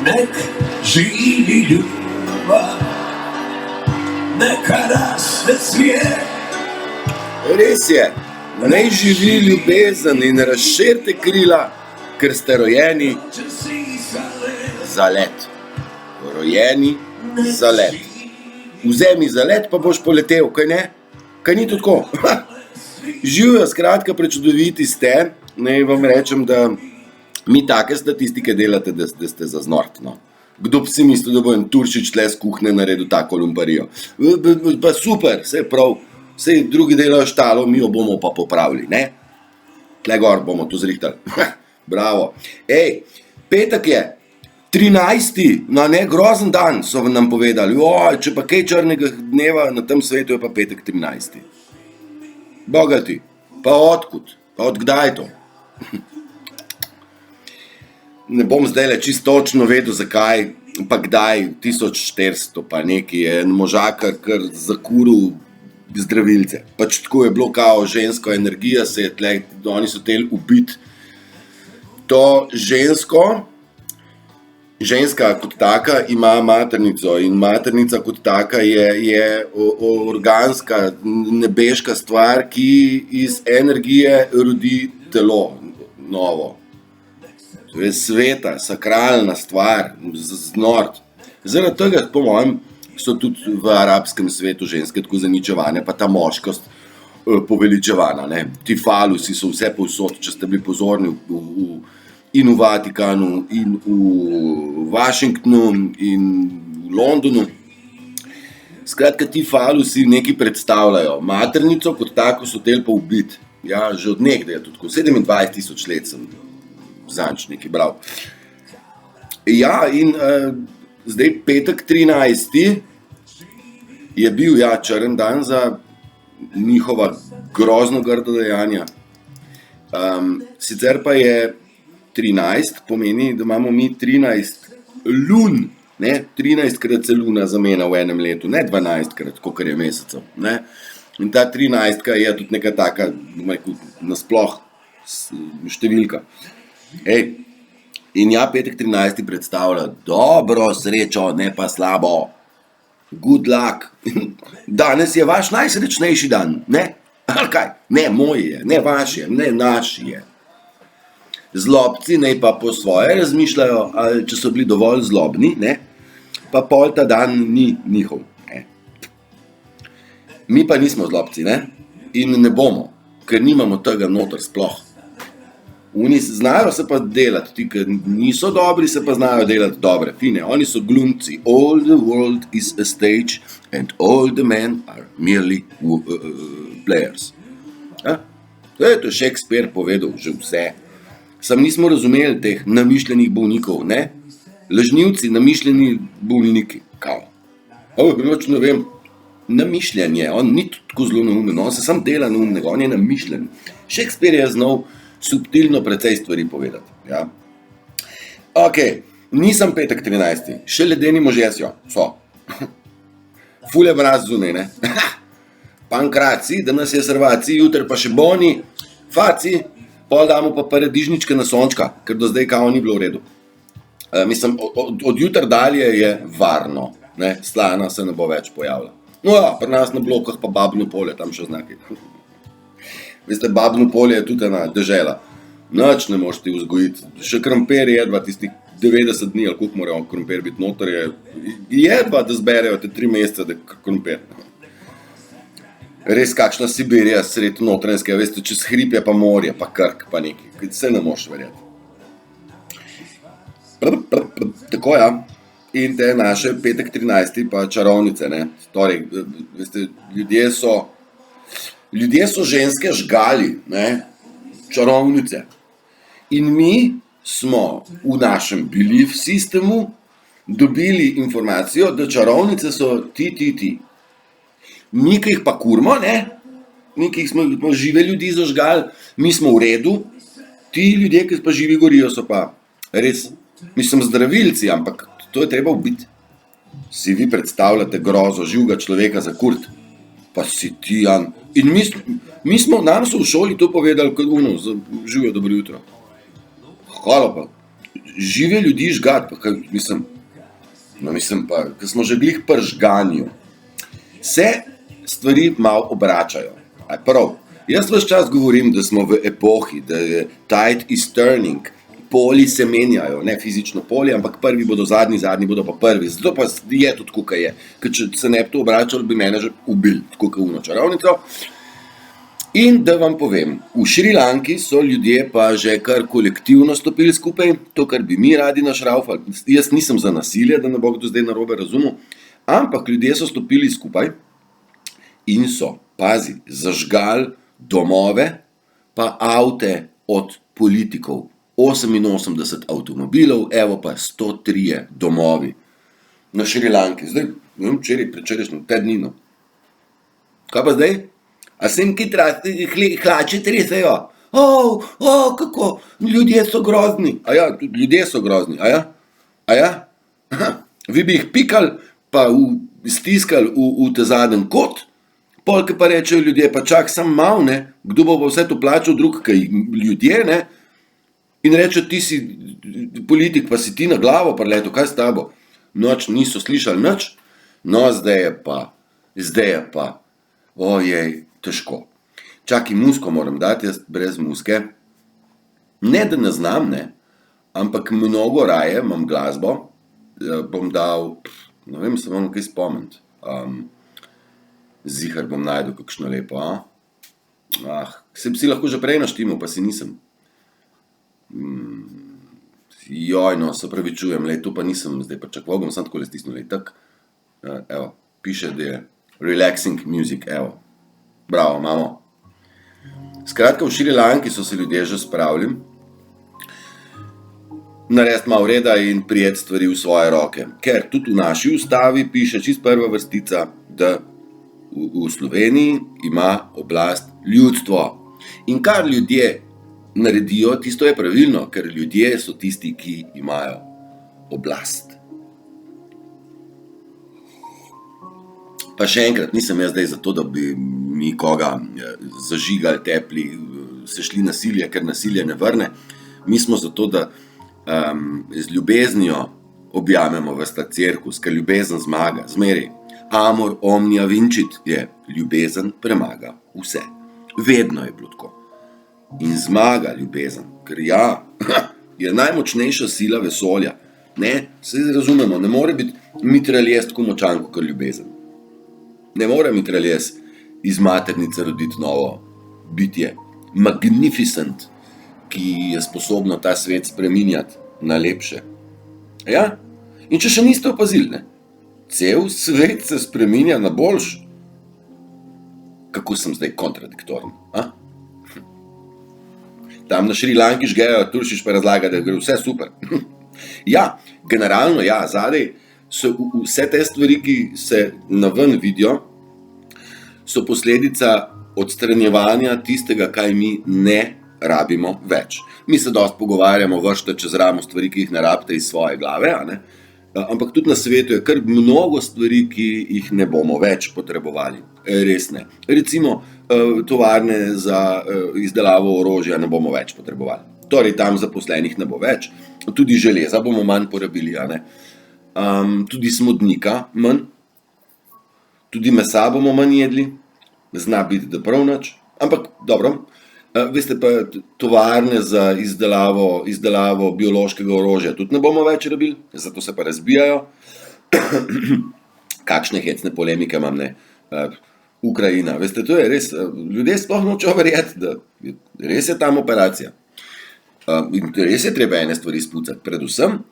nek živi ljubav, neka raste cvijet. Res je, naj živi ljubezen in razširite krila, ker ste rojeni za let. Rojeni za let. Vzemi za let, pa boš poletel, kaj ne? Kaj ni to tako? Živijo, skratka, prečudoviti ste. Naj vam rečem, da mi take statistike delate, da ste za znort, no. Kdo bi si mislil, da bo en Turšič tle z kuhne naredil tako lumparijo? Pa super, vse prav, vse drugi delajo štalo, mi jo bomo pa popravili, ne? Tle gor bomo to zrihtali. Bravo. Ej, petek je, 13. No, ne, grozen dan, so nam povedali. Oj, če pa kaj črnega dneva na tem svetu, je pa petek 13. Bogati, pa odkud? Pa odkdaj to? Ne bom zdajle čisto točno vedel, zakaj, pa kdaj, 1400 pa nekaj je en možakar kar zakuril zdravilce. Pač tako je bilo kao žensko energija, se je tle, oni so hteli ubiti to ženska kot taka ima maternico in maternica kot taka je organska, nebeška stvar, ki iz energije rodi telo novo. To je sveta, sakralna stvar, znort. Zaradi tega, po mojem, so tudi v arabskem svetu ženske tako zaničevane, pa ta moškost poveličevana, ne. Ti falusi so vse povsod, če ste bili pozorni in v Vatikanu, in v Washingtonu, in v Londonu. Skratka, ti falusi nekaj predstavljajo. Maternico kot tako so hteli pa ubiti. Ja, že od nekdaj je to tako. 27 000 let sem zanč nekaj bral. Ja, in zdaj petek 13. je bil, ja, črn dan za njihova grozno grda dejanja. Sicer pa je 13, pomeni, da imamo mi 13 lun, ne, 13krat se luna zamenja v enem letu, ne 12krat, kolikor je mesecev, ne. In ta 13 je tudi neka taka, nasploh številka. Ej, in ja, petek 13 predstavlja dobro srečo, ne pa slabo. Good luck. Danes je vaš najsrečnejši dan, ne? Ali kaj? Ne, moj je, ne vaš je, ne naš je. Zlobci naj pa po svoje razmišljajo, ali če so bili dovolj zlobni, ne? Pa pol ta dan ni njihov, ne? Mi pa nismo zlobci, ne? In ne bomo, ker nimamo tega noter sploh. Oni znajo se pa delati, ti, ki niso dobri, se pa znajo delati dobre, fine. Oni so glumci. All the world is a stage and all the men are merely players. To je Shakespeare povedal že vse. Sam nismo razumeli teh namišljenih bolnikov, ne? Lažnivci, namišljeni bolniki, kao. Noč ne vem, namišljanje, on ni tako zelo neumen, on se sam dela neumnega, on je namišljen. Shakespeare je znal subtilno precej stvari povedati, ja. Ok, nisem petek 13, še ledeni možje so. Ful je mraz zunaj, ne? Pankraci, danes je srvaci, jutri pa še boni, faci, pol damo pa paradižničke na sončka, ker do zdaj kao ni bilo v redu. Mislim, od jutra dalje je varno, ne, slana se ne bo več pojavila. No ja, pri nas na blokah pa Babno polje, tam še znaki. Veste, Babno polje je tudi ena dežela. Nič ne moš ti vzgojiti. Še krompir jedva tistih 90 dni, ali koliko morajo krompir biti noter, jedva, da zberejo te 3 mesece, da krompir. Res kakšna Sibirija sredi Notranjskega, veste, čez hrib je pa morje, pa Krk, pa nekaj. Se ne moš verjeti. Tako ja. In te naše petek 13. pa čarovnice, ne. Torej, veste, ljudje so ženske žgali, ne, čarovnice. In mi smo v našem belief sistemu dobili informacijo, da čarovnice so ti. Mi, ki jih pa kurmo, ne, mi, ki smo žive ljudi zažgali, mi smo v redu, ti ljudje, ki pa živi gorijo, so pa res, mislim, zdravilci, ampak to je treba ubiti. Si vi predstavljate grozo živega človeka za kurt? Pa si ti, Jan. In nam so v šoli to povedali, kot živijo dobro jutro. Hvala pa. žive ljudi žgati, pa kaj, mislim pa, ko smo že glih pri žganju, se stvari malo obračajo. Prav, jaz ves čas govorim, da smo v epohi, da je tide is turning, poli se menjajo, ne fizično poli, ampak prvi bodo zadnji, zadnji bodo pa prvi. Zato pa je to tako, kaj je. Ker če se ne bi to obračalo, bi mene že ubili, tako kot uno čarovnico. In da vam povem, v Šrilanki so ljudje pa že kar kolektivno stopili skupaj, to, kar bi mi radi našraufali. Jaz nisem za nasilje, da ne bo kdo zdaj narobe razumel, ampak ljudje so stopili skupaj in so, pazi, zažgali domove pa avte od politikov. 88 avtomobilov, evo pa 103 domovi na Šrilanki. Zdaj, ne vem, prečerajšnjem, 5 dni, no. Kaj pa zdaj? A se jim hlače tresajo? Kako? Ljudje so grozni. Ja, tudi ljudje so grozni, ja? Vi bi jih pikali, pa stiskali v ta zadnji kot, polke pa rečejo ljudje, pa čak sam mal, ne, kdo bo vse to plačal drug, kaj ljudje, ne, in reče, ti si politik, pa si ti na glavo preletel, kaj s tabo? Noč niso slišali nič, no zdaj je pa, ojej, težko. Čakaj, musko moram dati, jaz brez muske. Ne, da ne znam, ne, ampak mnogo raje imam glasbo, bom dal, ne vem, se moram kaj spomniti. Zihar bom najdel kakšno lepo, sem si lahko že prej naštimal, pa si nisem. Joj, no, se pravi čujem, to pa nisem zdaj pričakoval, bom sam takole stisnil, tak, evo, piše, da je relaxing music, evo, bravo, imamo. Skratka, v Šrilanki so se ljudje že spravili, narediti malo reda in prijeti stvari v svoje roke, ker tudi v naši ustavi piše čist prva vrstica, da v Sloveniji ima oblast ljudstvo. In kar ljudje naredijo, tisto je pravilno, ker ljudje so tisti, ki imajo oblast. Pa še enkrat, nisem jaz zdaj zato, da bi mi koga zažigali, tepli, se šli nasilje, ker nasilje ne vrne. Mi smo zato, da z ljubeznijo objamemo ves ta cirkus, ker ljubezen zmaga, zmeri. Amor omnia vincit je, ljubezen premaga vse. Vedno je bilo tako. In zmaga ljubezen, ker je najmočnejša sila vesolja. Ne, se razumemo, ne more biti mitraljez tako močan kot ljubezen. Ne more mitraljez iz maternice roditi novo bitje. Magnificent, ki je sposobno ta svet spreminjati na lepše. Ja? In če še niste opazili, ne? Cel svet se spreminja na boljš. Kako sem zdaj kontradiktoren, Tam na Šrilanki žgejo, Turšič pa razlaga, da gre vse super. Ja, generalno zadaj so vse te stvari, ki se naven vidijo, so posledica odstranjevanja tistega, kaj mi ne rabimo več. Mi se dosti pogovarjamo, vršite čez ramo stvari, ki jih ne rabite iz svoje glave, ampak tudi na svetu je kar mnogo stvari, ki jih ne bomo več potrebovali. Res ne. Recimo, tovarne za izdelavo orožja ne bomo več potrebovali. Torej, tam zaposlenih ne bo več. Tudi železa bomo manj porabili, tudi smodnika manj. Tudi mesa bomo manj jedli. Zna biti, da prav nič. Ampak, dobro, veste pa, tovarne za izdelavo biološkega orožja tudi ne bomo več rabili, zato se pa razbijajo. Kakšne hecne polemike imam, ne? Ukrajina, veste, to je res, ljudje sploh nočejo verjeti, da res je tam operacija. In res je treba ene stvari spucati, predvsem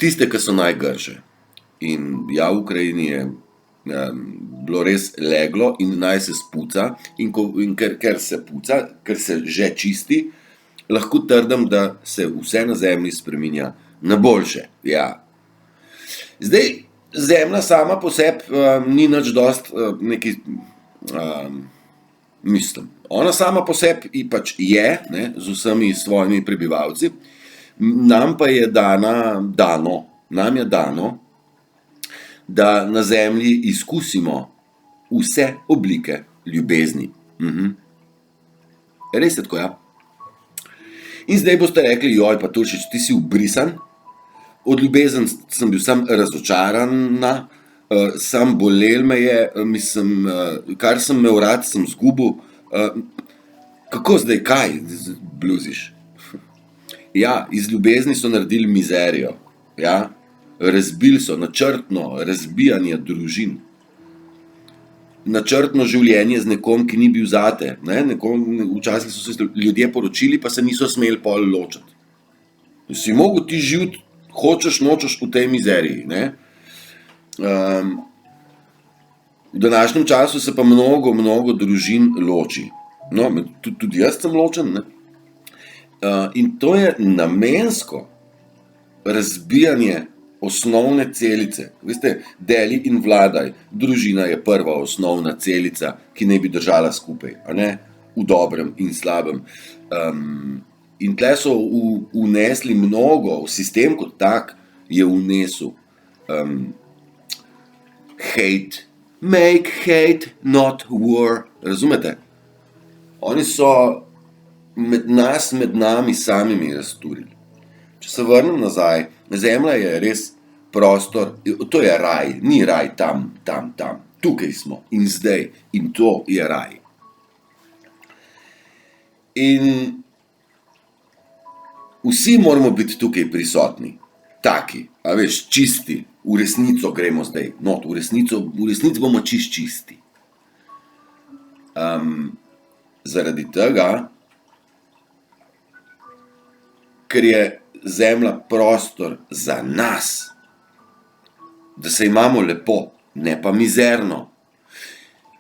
tiste, ki so najgrše. In v Ukrajini je bilo res leglo in naj se spuca, in ker se puca, ker se že čisti, lahko trdim, da se vse na zemlji spreminja na boljše. Zdaj, zemlja sama po sebi ni nič dosti neki, mislim, ona sama po sebi pač je, ne, z vsemi svojimi prebivalci, nam pa je dano, da na zemlji izkusimo vse oblike ljubezni. Res je tako, In zdaj boste rekli, joj, pa Turšič, ti si ubrisan, od ljubezen sem bil sam razočarana, sam bolel me je, kar sem imel rad, sem zgubil. Kako zdaj, kaj bluziš? Ja, iz ljubezni so naredili mizerijo, ja, razbili so načrtno razbijanje družin, načrtno življenje z nekom, ki ni bil zate, ne, včasih so se ljudje poročili, pa se niso smeli pol ločiti. Si mogel ti živeti, hočeš, nočeš v tej mizeriji, ne. V današnjem času se pa mnogo družin loči. No, tudi jaz sem ločen, ne. In to je namensko razbijanje osnovne celice. Veste, deli in vladaj, družina je prva osnovna celica, ki naj bi držala skupaj, a ne, v dobrem in slabem. In tle so vnesli mnogo, v sistem kot tak je vnesel hate, make hate, not war, razumete? Oni so med nami samimi razturili. Če se vrnem nazaj, Zemlja je res prostor, to je raj, ni raj tam, tukaj smo in zdaj in to je raj. In vsi moramo biti tukaj prisotni, taki, a veš, čisti, v resnico gremo zdaj, not, v resnici bomo čisti. Zaradi tega, ker je Zemlja prostor za nas, da se imamo lepo, ne pa mizerno.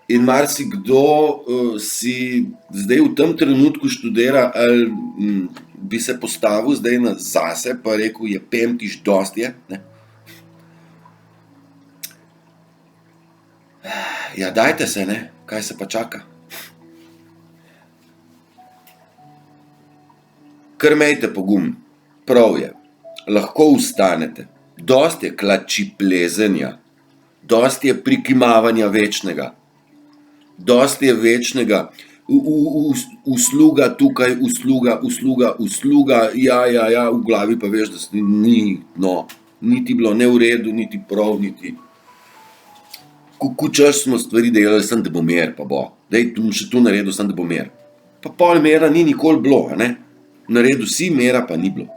In marsikdo si zdaj v tem trenutku študira, ali bi se postavil zdaj zase, pa rekel, je pemtiš, dosti je, ne. Ja, dajte se, ne, kaj se pa čaka. Kar imejte pogum, prav je, lahko vstanete, dosti je klači plezenja, dosti je prikimavanja večnega, dosti je večnega, usluga tukaj, usluga, ja, v glavi pa veš, da niti bilo ne v redu, niti prav, niti. Kako čas smo stvari delali, sem da bo mer, pa bo, daj, tu še tu naredil, sem da bo mer. Pa pol mera ni nikoli bilo, a ne? Naredil si, mera pa ni bilo.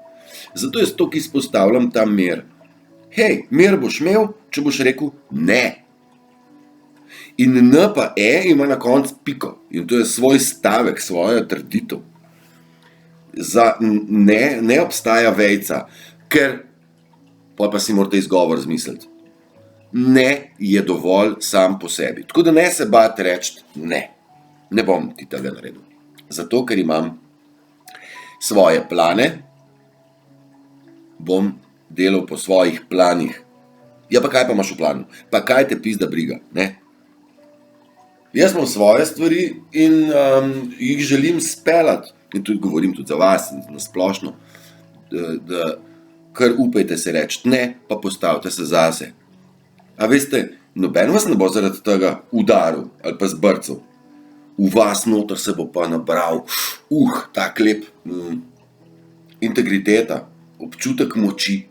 Zato jaz toliko izpostavljam ta mer. Hej, mer boš imel, če boš rekel ne. In N pa E ima na koncu piko. In to je svoj stavek, svoja trditev. Za ne obstaja vejca, ker, pa si morate izgovor zmisliti. Ne je dovolj sam po sebi. Tako da ne se bati reči ne. Ne bom ti tega naredil. Zato, ker imam svoje plane, bom delal po svojih planih. Ja, pa kaj pa imaš v planu? Pa kaj te pizda briga, ne? Jaz imam svoje stvari in jih želim speljati. In tudi govorim tudi za vas, na splošno, da kar upajte se reči ne, pa postavite se zase. A veste, noben vas ne bo zaradi tega udaril ali pa zbrcal. V vas noter se bo pa nabral, tak lep integriteta, občutek moči.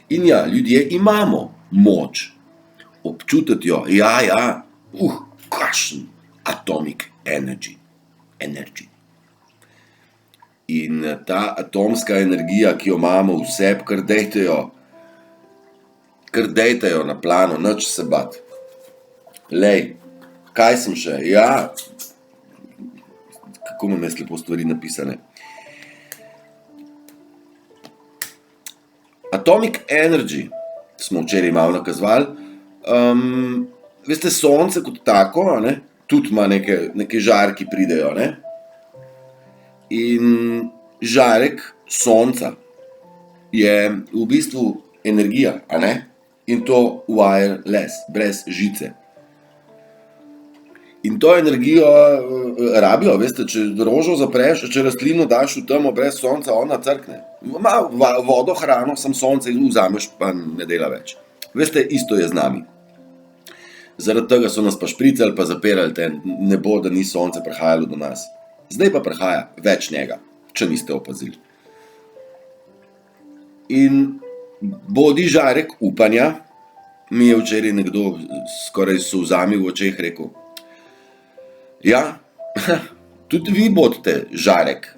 In ja, ljudje imamo moč. Občutiti jo, kakšen atomic energy. In ta atomska energija, ki jo imamo v sebi, kar dejte jo na plano, nič se bat. Lej, kaj sem še? Ja, kako imam jaz lepo stvari napisane. Atomic energy, smo včeraj malo nakazovali, veste, sonce kot tako, ne, tudi ima neke žarki pridejo, ne. In žarek sonca je v bistvu energija, a ne? In to wireless, brez žice. In to energijo rabijo, veste, če rožo zapreš, če rastlino daš v temo brez sonca, ona crkne. Ma vodo, hrano, sam sonce vzameš, pa ne dela več. Veste, isto je z nami. Zaradi tega so nas pa špricali, pa zapirali ne bo, da ni sonce prihajalo do nas. Zdaj pa prihaja več njega, če niste opazili. In bodi žarek upanja, mi je včeraj nekdo skoraj s solzami v očeh rekel. Ja, tudi vi bodite žarek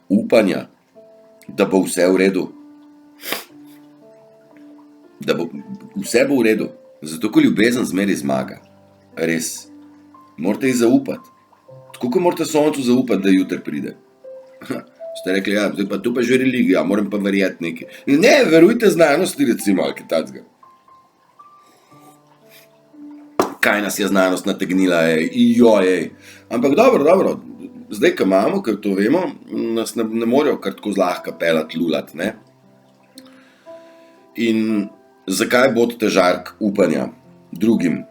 upanja, da bo vse v redu. Vse bo v redu, zato ko ljubezen zmeraj zmaga. Res. Morate ji zaupati. Tako kot morate soncu zaupati, da jutri pride. Ste rekli, ja, zdaj pa to pa že religija, moram pa verjeti nekaj. Ne, verujte znanosti recimo, ali kaj takega. Kaj nas je znanost nategnila, joj. Ampak dobro, zdaj, ko imamo, ker to vemo, nas ne morejo kar tako zlahka pelati, lulati, ne? In zakaj bodite žarek upanja drugim?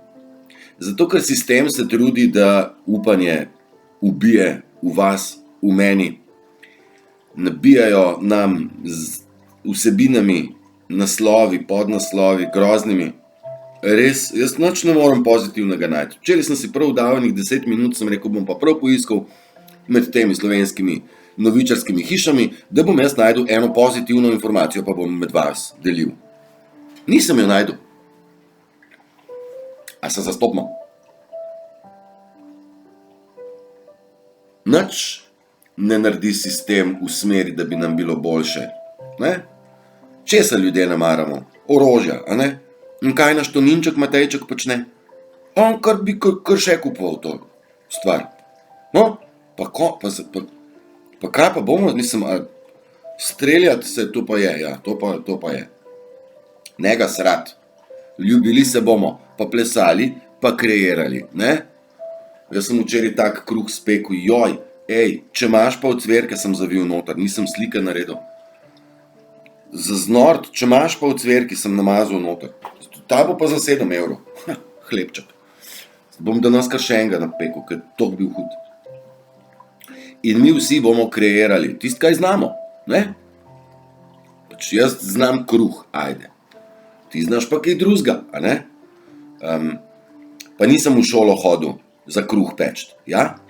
Zato, ker sistem se trudi, da upanje ubije v vas, v meni. Nabijajo nam z vsebinami, naslovi, podnaslovi, groznimi. Res, jaz nič ne morem pozitivnega najti. Včeraj sem si prav dal 10 minut, sem rekel, bom pa prav poiskal med temi slovenskimi novičarskimi hišami, da bom jaz najdel eno pozitivno informacijo, pa bom med vas delil. Nisem jo najdel. A se zastopimo? Nič ne naredi sistem v smeri, da bi nam bilo boljše. Ne? Česa ljudje ne maramo? Orožja, a ne? In kaj naš Toninček Matejček počne? On kar bi kar še kupoval to stvar. No, pa kaj pa bomo, mislim, streljati se, to pa je, ja, to pa je. Ne ga srat. Ljubili se bomo, pa plesali, pa kreirali, ne? Jaz sem včeraj tak kruh spekel, joj, če imaš pa ocvirke, sem zavil noter, nisem slike naredil. Za znord, če imaš pa ocvirke, sem namazal noter. Ta bo pa za 7 evrov. Hlebček. Bom danes kar še enega napekel, ker to bi bil hud. In mi vsi bomo kreirali, tisto, kaj znamo, ne? Pač jaz znam kruh, ajde. Ti znaš pa kaj drugega, a ne? Pa nisem v šolo hodil za kruh peč, ja?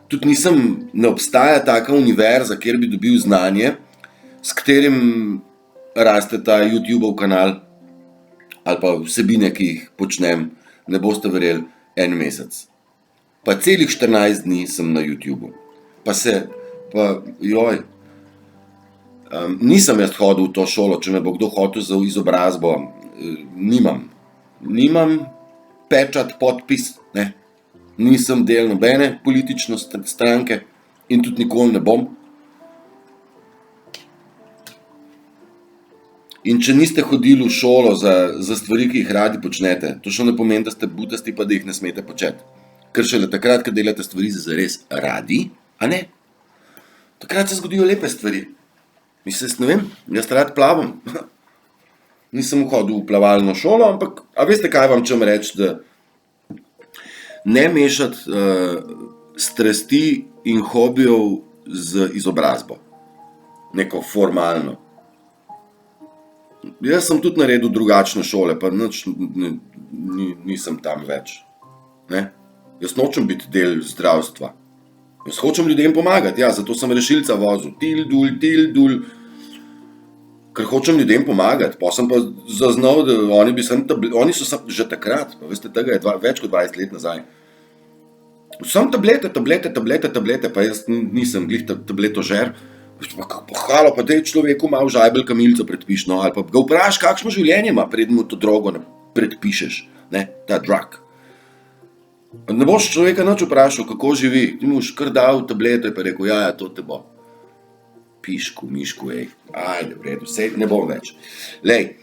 Tudi ne obstaja taka univerza, kjer bi dobil znanje, s katerim raste ta YouTube-ov kanal, ali pa vsebine, ki jih počnem, ne boste verjeli, 1 mesec. Pa celih 14 dni sem na YouTubu. Nisem jaz hodil v to šolo, če me bo kdo hotel za izobrazbo, nimam pečat, podpis, ne. Nisem del nobene politične stranke in tudi nikoli ne bom. In če niste hodili v šolo za stvari, ki jih radi počnete, to še ne pomeni, da ste butasti, pa da jih ne smete početi. Ker šele takrat, ko delate stvari zares radi, a ne? Takrat se zgodijo lepe stvari. Mislim, ne vem, jaz rad plavam. Nisem hodil v plavalno šolo, ampak, a veste, kaj vam čem reči, da ne mešati strasti in hobijev z izobrazbo. Neko formalno. Jaz sem tudi naredil drugačne šole, pa nič nisem tam več. Ne? Jaz nočem biti del zdravstva. Jaz hočem ljudem pomagati, ja, zato sem rešilca vozil. Til dul. Ker hočem ljudem pomagati. Pa sem pa zaznal, da oni so že takrat, pa veste, tega je več kot 20 let nazaj. Sam tablete, pa jaz nisem glih tabletožer. Halo, pa tej človeku malo žajbelj kamilico predpiš, no, ali pa ga vpraš, kakšno življenje ima, preden mu to drogo predpišeš, ne, ta drug. Ne boš človeka nič vprašal, kako živi, ti mu boš kar dal tableto in pa rekel, ja, to te bo. Pišku, mišku, ajde, v redu, sej, ne bom več. Lej.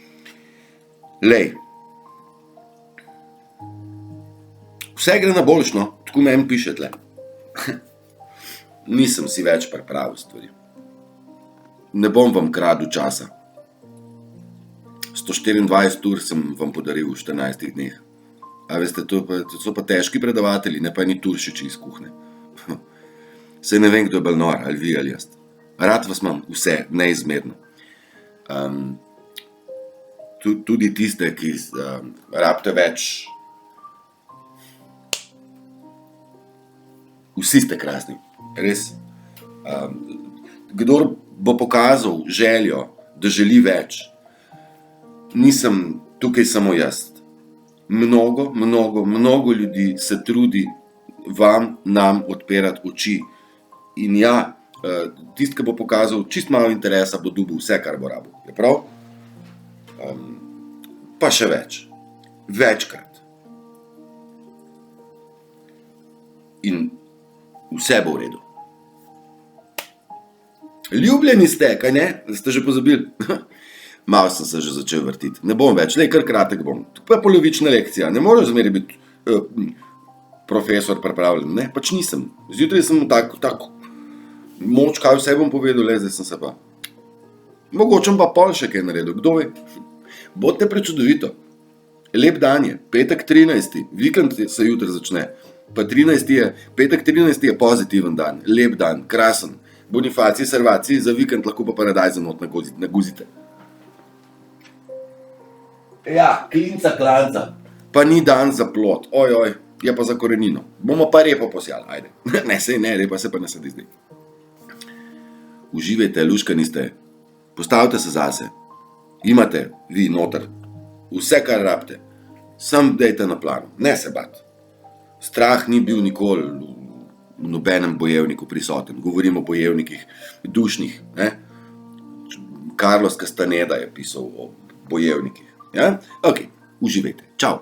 Vse gre na boljšno, tako meni piše tle. Nisem si več pripravil stvari. Ne bom vam kradil časa. 124 ur sem vam podaril v 14 dneh. A veste, to so pa težki predavatelji, ne pa eni Turšiči iz kuhne. Saj ne vem, kdo je bolj nor, ali vi ali jaz. Rad vas imam vse, neizmerno. Tudi tiste, ki rabite več. Vsi ste krasni, res. Kdor bo pokazal željo, da želi več. Nisem tukaj samo jaz. Mnogo ljudi se trudi nam odpirati oči. In ja, tisti, ki bo pokazal čist malo interesa, bo dobil vse, kar bo rabil. Je prav? Pa še več. Večkrat. In vse bo v redu. Ljubljeni ste, kaj ne? Ste že pozabili? Malo sem se že začel vrtiti. Ne bom več, kar kratek bom. To je polovična lekcija. Ne moreš zmeraj biti profesor pripravljen. Ne, pač nisem. Zjutraj sem tako moč, kaj vse bom povedal, zdaj sem se pa. Mogoče pa pol še kaj naredil. Kdo ve? Bodite prečudovito. Lep dan je. Petek 13. Vikend se jutri začne. Pa 13. je, petek 13. je pozitiven dan. Lep dan, krasen. Bonifaciji, servaciji, za vikend lahko pa paradajz not naguzite. Ja, klinca klanca. Pa ni dan za plod. Oj, je pa za korenino. Bomo pa repo posjali, ajde. Ne, repa se pa ne sadi zdaj. Uživajte, luškani ste. Postavite se zase. Imate vi noter vse, kar rabite. Sam dejte na planu. Ne se bat. Strah ni bil nikoli v nobenem bojevniku prisoten. Govorimo o bojevnikih dušnih. Carlos Castaneda je pisal o bojevnikih. Ja? Ok, uživajte. Čau.